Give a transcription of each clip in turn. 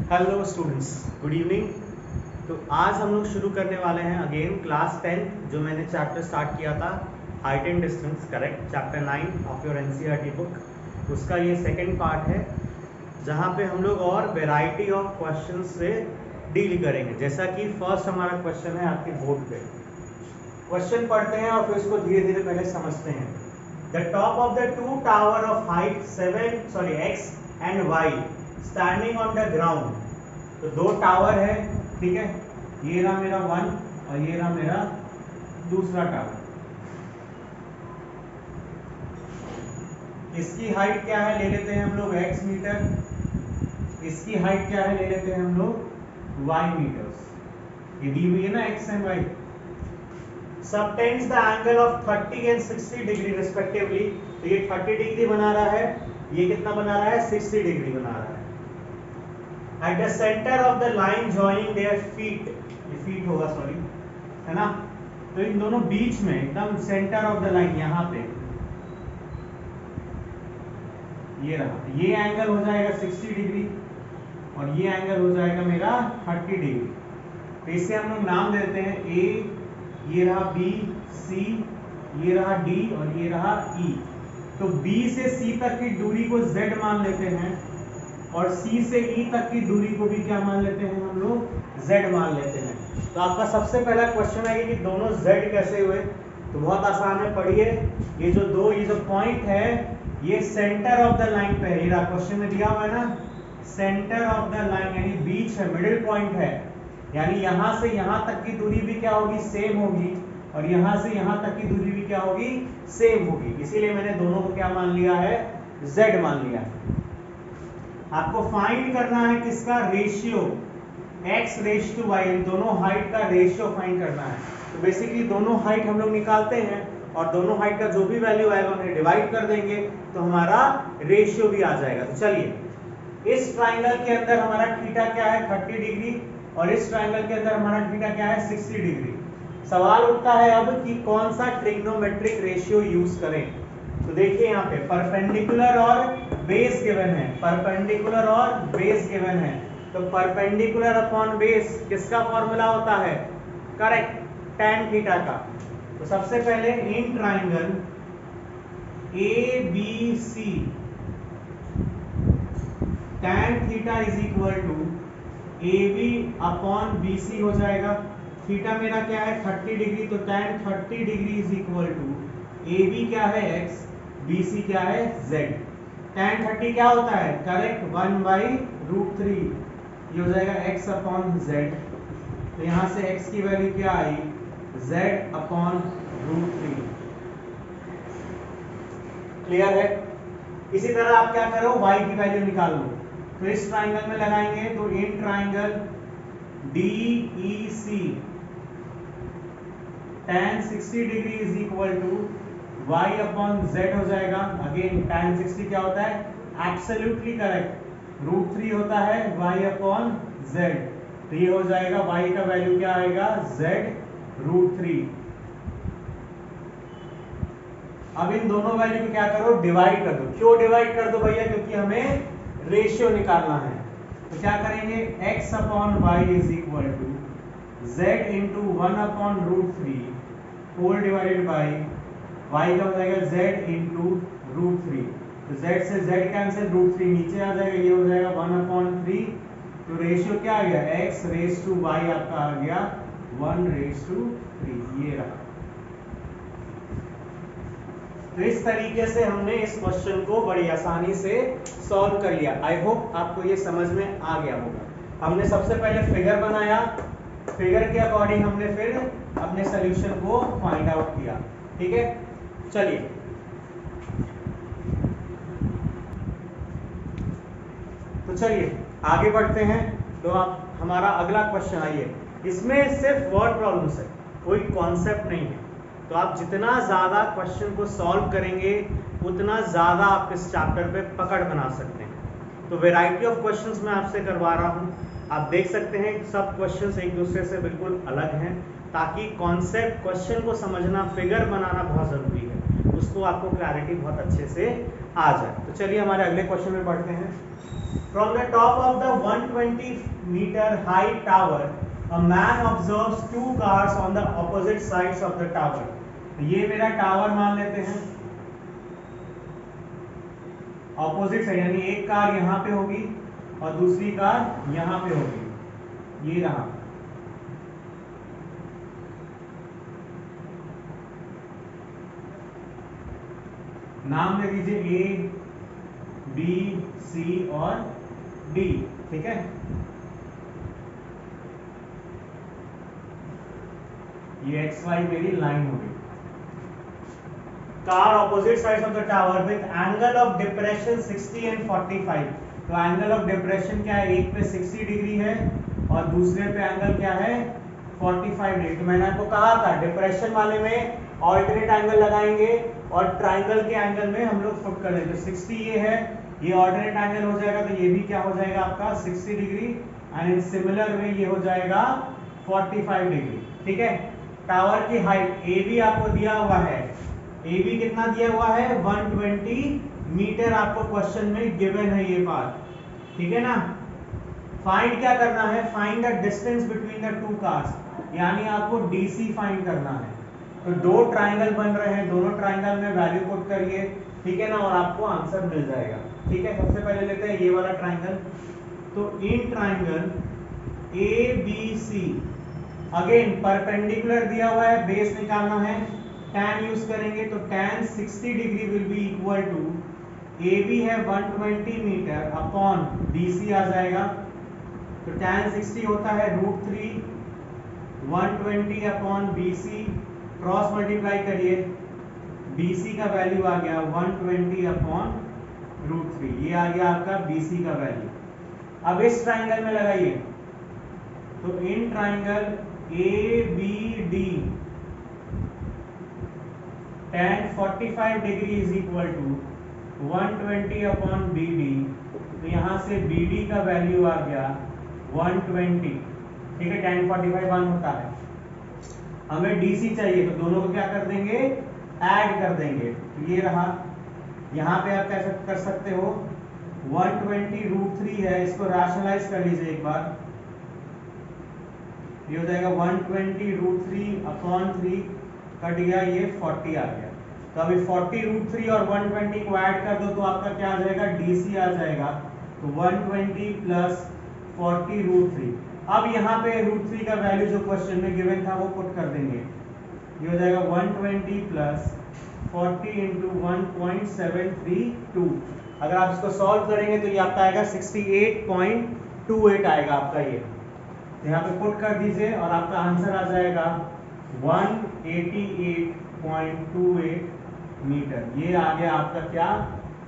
Hello students, good evening. तो आज हम लोग शुरू करने वाले हैं अगेन क्लास 10 जो मैंने चैप्टर स्टार्ट किया था height and distance, correct, chapter 9 of your NCERT book. उसका ये सेकंड पार्ट है जहाँ पे हम लोग और वेराइटी ऑफ क्वेश्चंस से डील करेंगे। जैसा कि फर्स्ट हमारा क्वेश्चन है आपके बोर्ड पे। क्वेश्चन पढ़ते हैं और फिर उसको धीरे धीरे पहले समझते हैं। The top of the two tower of height x and y standing on the ground. तो दो टावर है, ठीक है, ये रहा मेरा 1 और ये रहा मेरा दूसरा टावर। इसकी हाइट क्या है ले लेते हैं हम लोग x मीटर, इसकी हाइट क्या है ले लेते हैं हम लोग y मीटर्स। ये दी हुई है ना x and y। Subtends the angle of 30 and 60 degree respectively. तो ये 30 डिग्री बना रहा है, ये कितना बना रहा है, 60 डिग्री बना रहा है। At the center of the line joining their feet, ये feet होगा सॉरी, है ना। तो इन दोनों बीच में एकदम सेंटर ऑफ द लाइन यहाँ पे ये रहा, ये एंगल हो जाएगा 60 डिग्री और ये एंगल हो जाएगा मेरा 30 डिग्री। तो इसे हम लोग नाम देते हैं ए, ये रहा बी, सी, ये रहा डी और ये रहा ई। तो बी से सी तक की दूरी को z मान लेते हैं और C से E तक की दूरी को भी क्या मान लेते हैं हम लोग, Z मान लेते हैं। तो आपका सबसे पहला क्वेश्चन है कि दोनों Z कैसे हुए। तो बहुत आसान है, पढ़िए। ये जो पॉइंट है ये सेंटर ऑफ द लाइन पे है। ये क्वेश्चन में दिया हुआ है ना, सेंटर ऑफ द लाइन यानी बीच है, मिडिल पॉइंट है। यानी यहाँ से यहाँ तक की दूरी भी क्या होगी, सेम होगी, और यहाँ से यहाँ तक की दूरी भी क्या होगी, सेम होगी। इसीलिए मैंने दोनों को क्या मान लिया है, Z मान लिया है। आपको फाइंड करना है किसका, ratio, x ratio to y, दोनों हाइट का रेशियो फाइंड करना है। तो बेसिकली दोनों हाइट हम लोग निकालते हैं और दोनों हाइट का जो भी वैल्यू आएगा उन्हें डिवाइड कर देंगे तो हमारा रेशियो भी आ जाएगा। तो चलिए, इस ट्राइंगल के अंदर हमारा थीटा क्या है, 30 डिग्री, और इस ट्राइंगल के अंदर हमारा थीटा क्या है, 60 डिग्री। सवाल उठता है अब कि कौन सा ट्रिग्नोमेट्रिक रेशियो यूज करें। तो देखिए यहाँ पे परपेंडिकुलर और बेस गिवन है, परपेंडिकुलर और बेस गिवन है। तो परपेंडिकुलर अपॉन बेस किसका फॉर्मूला होता है, करेक्ट, tan थीटा का। तो सबसे पहले in triangle A B C tan theta is equal to A B upon B C हो जाएगा। थीटा मेरा क्या है, 30 डिग्री, तो tan 30 degree is equal to A B क्या है x, बी सी क्या है z। tan 30 क्या होता है, करेक्ट, 1/√3, ये हो जाएगा x अपॉन z। तो यहाँ से x की वैल्यू क्या आई, z अपॉन √3। क्लियर है। इसी तरह आप क्या करो, y की वैल्यू निकाल लो। तो इस ट्राइंगल में लगाएंगे, तो in triangle DEC tan 60 degree is equal to y upon z हो जाएगा। अगेन tan 60 क्या होता है, एब्सोल्युटली करेक्ट, √3 होता है y अपॉन z। तो ये हो जाएगा y का वैल्यू क्या आएगा, z √3। अब इन दोनों वैल्यू को क्या करो, डिवाइड कर दो। क्यों डिवाइड कर दो भैया, क्योंकि हमें रेशियो निकालना है। तो क्या करेंगे, x upon y is equal to z into 1 upon √3 whole divided by y का हो जाएगा z इंटू √3। तो z से z कैंसिल, √3 नीचे आ जाएगा, ये हो जाएगा 1/3। तो रेशियो क्या आ गया, x रेस टू y आपका आ गया 1/3, ये रहा। तो इस तरीके से हमने इस क्वेश्चन को बड़ी आसानी से सॉल्व कर लिया। आई होप आपको ये समझ में आ गया होगा। हमने सबसे पहले फिगर बनाया, फिगर के अकॉर्डिंग हमने फिर अपने सॉल्यूशन को फाइंड आउट किया, ठीक है। चलिए तो चलिए आगे बढ़ते हैं। तो आप हमारा अगला क्वेश्चन, आइए, इसमें सिर्फ वर्ड प्रॉब्लम्स है, कोई कॉन्सेप्ट नहीं है। तो आप जितना ज़्यादा क्वेश्चन को सॉल्व करेंगे उतना ज़्यादा आप इस चैप्टर पे पकड़ बना सकते हैं। तो वैरायटी ऑफ क्वेश्चंस मैं आपसे करवा रहा हूँ। आप देख सकते हैं सब क्वेश्चंस एक दूसरे से बिल्कुल अलग हैं, ताकि कॉन्सेप्ट, क्वेश्चन को समझना, फिगर बनाना बहुत ज़रूरी है, उसको आपको क्लैरिटी बहुत अच्छे से आ जाए। तो चलिए हमारे अगले क्वेश्चन में बढ़ते हैं। From the top of the 120 metre high tower a man observes 2 cars on the opposite sides of the tower. तो ये मेरा टावर मान लेते हैं, ऑपोजिट साइड यानी एक कार यहाँ पे होगी और दूसरी कार यहाँ पे होगी, ये रहा। नाम दे दीजिए ए, बी, सी और डी, ठीक है। ये एक्स वाई मेरी लाइन होगी। Car opposite sides of the tower with angle of depression 60 and 45। तो एंगल ऑफ डिप्रेशन क्या है, एक पे 60 डिग्री है और दूसरे पे एंगल क्या है 45 डिग्री। तो मैंने आपको कहा था डिप्रेशन वाले में ऑल्टरनेट एंगल लगाएंगे और ट्राइंगल के एंगल में हम लोग पुट कर देंगे। तो 60 ये है, ये ऑल्टरनेट एंगल हो जाएगा, तो ये भी क्या हो जाएगा आपका 60 degree and in similar way ये हो जाएगा 45 डिग्री, ठीक है। टावर की हाइट ए बी आपको दिया हुआ है, ए बी कितना दिया हुआ है 120 मीटर आपको क्वेश्चन में गिवन है ये बात, ठीक है ना। फाइंड क्या करना है, find the distance between the two cars, यानी आपको डीसी फाइंड करना है। तो दो ट्राइंगल बन रहे हैं, दोनों ट्राइंगल में वैल्यू पुट करिए, ठीक है ना, और आपको आंसर मिल जाएगा, ठीक है। सबसे पहले लेते हैं ये वाला ट्राइंगल। तो in triangle A B C again perpendicular दिया हुआ है, बेस निकालना है, tan यूज करेंगे। तो tan 60 degree will be equal to A B है 120 मीटर अपॉन BC आ जाएगा। तो tan 60 होता है √3 120 अपॉन BC, क्रॉस मल्टीप्लाई करिए, BC का वैल्यू आ गया 120 अपॉन √3, ये आ गया आपका BC का वैल्यू। अब इस ट्राइंगल में लगाइए, तो in triangle ABD tan 45 degree is equal to 120 upon BD। तो यहाँ से BD का वैल्यू आ गया 120, ठीक है। tan 45 1 होता है, हमें DC चाहिए, तो दोनों को क्या कर देंगे ऐड कर देंगे। तो ये रहा, यहाँ पे आप कैसे कर सकते हो 120 √3 है, इसको रैशनलाइज कर लीजिए एक बार, ये हो जाएगा 120 √3 अपॉन 3 कट गया, ये 40 आ गया। तो अभी 40 √3 और 120 को ऐड कर दो तो आपका क्या आ जाएगा DC आ जाएगा। तो 120 प्लस 40 √3। अब यहाँ पे √3 का वैल्यू जो क्वेश्चन में गिवन था वो पुट कर देंगे, ये हो जाएगा 120 प्लस 40 इंटू 1.732। अगर आप इसको सॉल्व करेंगे तो ये आपका आएगा 68.28 आएगा आपका ये। तो यहाँ पे पुट कर दीजिए और आपका आंसर आ जाएगा 188.28 मीटर। ये आ गया आपका क्या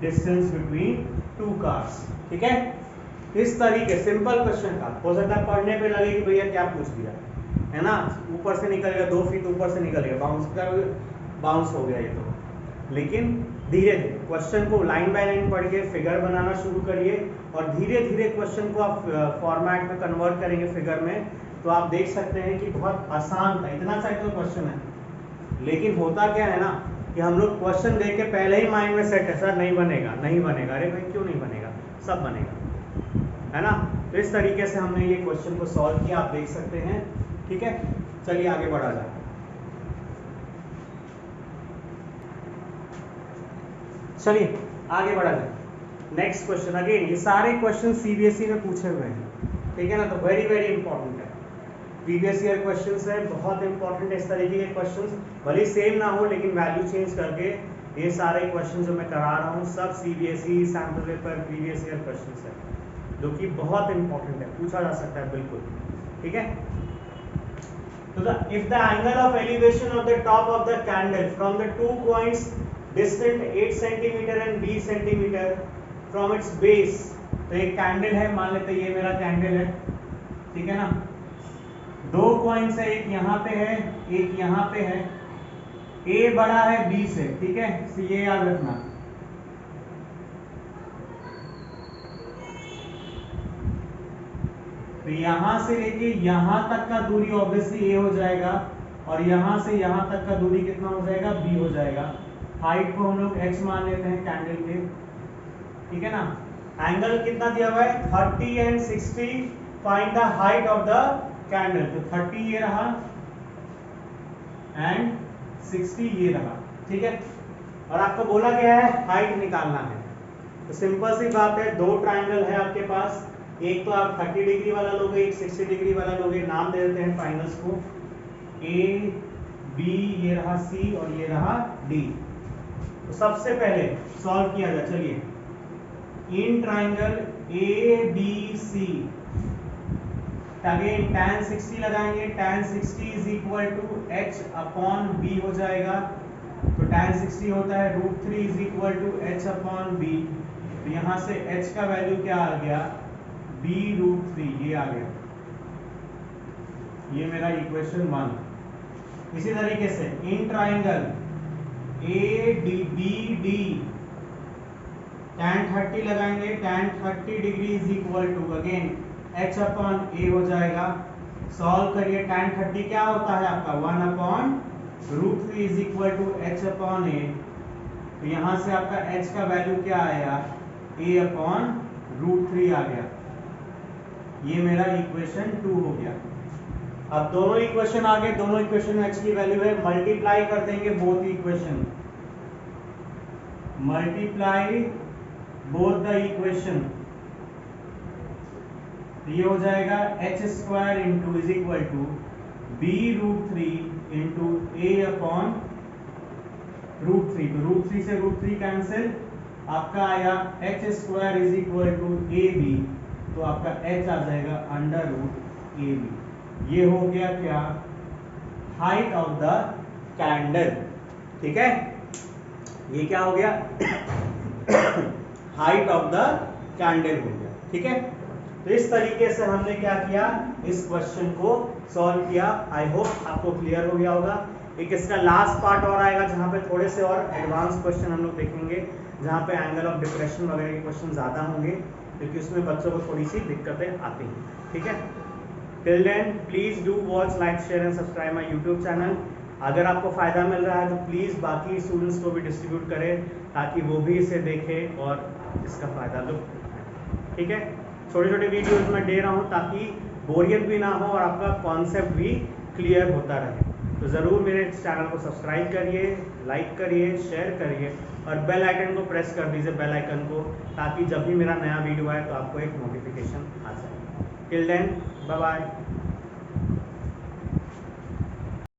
डिस्टेंस बिटवीन टू कार्स, ठीक है। इस तरीके सिंपल क्वेश्चन था, हो सकता है पढ़ने पे लगे कि भैया क्या पूछ दिया है ना, ऊपर से निकल गया 2 फीट ऊपर से निकल गया, बाउंस हो गया ये तो। लेकिन धीरे धीरे क्वेश्चन को लाइन बाय लाइन पढ़ के फिगर बनाना शुरू करिए और धीरे धीरे क्वेश्चन को आप फॉर्मेट में कन्वर्ट करेंगे फिगर में, तो आप देख सकते हैं कि बहुत आसान था। इतना सा तो क्वेश्चन है, लेकिन होता क्या है ना कि हम लोग क्वेश्चन देख के पहले ही माइंड में सेट है, सर नहीं बनेगा नहीं बनेगा, अरे भाई क्यों नहीं बनेगा, सब बनेगा, है ना। तो इस तरीके से हमने ये क्वेश्चन को सॉल्व किया, आप देख सकते हैं, ठीक है। चलिए आगे बढ़ा जाए। चलिए आगे बढ़ा जाए। नेक्स्ट क्वेश्चन, अगेन ये सारे क्वेश्चन CBSE में पूछे हुए हैं, ठीक है ना। तो वेरी वेरी इंपॉर्टेंट है, प्रीवियस ईयर क्वेश्चंस है, बहुत इंपॉर्टेंट है। इस तरीके के क्वेश्चंस भले सेम ना हो लेकिन वैल्यू चेंज करके ये सारे क्वेश्चन जो मैं करा रहा हूँ सब CBSE sample paper previous year questions है, जो कि बहुत इंपॉर्टेंट है, पूछा जा सकता है बिल्कुल, ठीक है। तो if the angle of elevation of the top of the candle from the 2 points distant 8 cm and B cm from its base, तो एक कैंडल है, मान लेते ये मेरा कैंडल है, ठीक है ना। 2 पॉइंट्स है, एक यहाँ पे है एक यहाँ पे है, A बड़ा है B से, ठीक है, तो ये याद रखना। तो यहाँ से लेके यहाँ तक का दूरी ऑब्वियसली A हो जाएगा और यहाँ से यहाँ तक का दूरी कितना हो जाएगा B हो जाएगा। हाइट को हम लोग h मान लेते हैं कैंडल के, ठीक है ना। एंगल कितना दिया हुआ है 30 and 60, find the height of the candle. तो 30 ये रहा एंड 60 ये रहा, ठीक है। और आपको बोला गया है हाइट निकालना है। तो सिंपल सी बात है, दो ट्राइंगल है आपके पास, एक तो आप 30 डिग्री वाला लोगे, एक 60 डिग्री वाला लोगे। नाम दे देते हैं ट्राइंगल्स को, ए बी, ये रहा सी और ये रहा डी। तो सबसे पहले सॉल्व किया जाए, चलिए। In triangle A B C again tan 60 लगाएंगे, tan 60 is equal to h upon b हो जाएगा। तो tan 60 होता है √3 is equal to h upon b। तो यहां से h का वैल्यू क्या आ गया, b√3, ये आ गया। ये मेरा इक्वेशन 1। इसी तरीके से in triangle A D B D tan 30 लगाएंगे, tan 30 degree is equal to again h upon a हो जाएगा। सॉल्व करिए, tan 30 क्या होता है आपका 1 upon √3 is equal to h upon a। तो यहां से आपका h का वैल्यू क्या आया, a अपॉन √3 आ गया। ये मेरा इक्वेशन 2 हो गया। अब दोनों इक्वेशन आ गए, दोनों इक्वेशन में h की वैल्यू है, मल्टीप्लाई कर देंगे both equation, multiply both the equation. ये हो जाएगा h² into is equal to b√3 into a upon √3। तो √3 से √3 कैंसिल, आपका आया h² is equal to ab। तो आपका h आ जाएगा √ab। ये हो गया क्या, हाइट ऑफ द कैंडल, ठीक है। ये क्या हो गया हाइट ऑफ द कैंडल हो गया, ठीक है। तो इस तरीके से हमने क्या किया, इस क्वेश्चन को सॉल्व किया। आई होप आपको क्लियर हो गया होगा। एक इसका लास्ट पार्ट और आएगा जहाँ पे थोड़े से और एडवांस क्वेश्चन हम लोग देखेंगे, जहाँ पे एंगल ऑफ डिप्रेशन वगैरह के क्वेश्चन ज़्यादा होंगे, क्योंकि उसमें बच्चों को थोड़ी सी दिक्कतें आती हैं, ठीक है। Till then please do watch, like, share and subscribe my YouTube channel. अगर आपको फ़ायदा मिल रहा है तो प्लीज़ बाकी स्टूडेंट्स को भी डिस्ट्रीब्यूट करें, ताकि वो भी इसे देखें और इसका फ़ायदा लो, ठीक है। छोटे छोटे वीडियोज़ मैं दे रहा हूँ ताकि बोरियत भी ना हो और आपका कॉन्सेप्ट भी क्लियर होता रहे। तो ज़रूर मेरे चैनल को सब्सक्राइब करिए, लाइक करिए, शेयर करिए और बेल आइकन को प्रेस कर दीजिए, बेल आइकन को, ताकि जब भी मेरा नया वीडियो आए तो आपको एक नोटिफिकेशन आ जाए। Till then bye bye.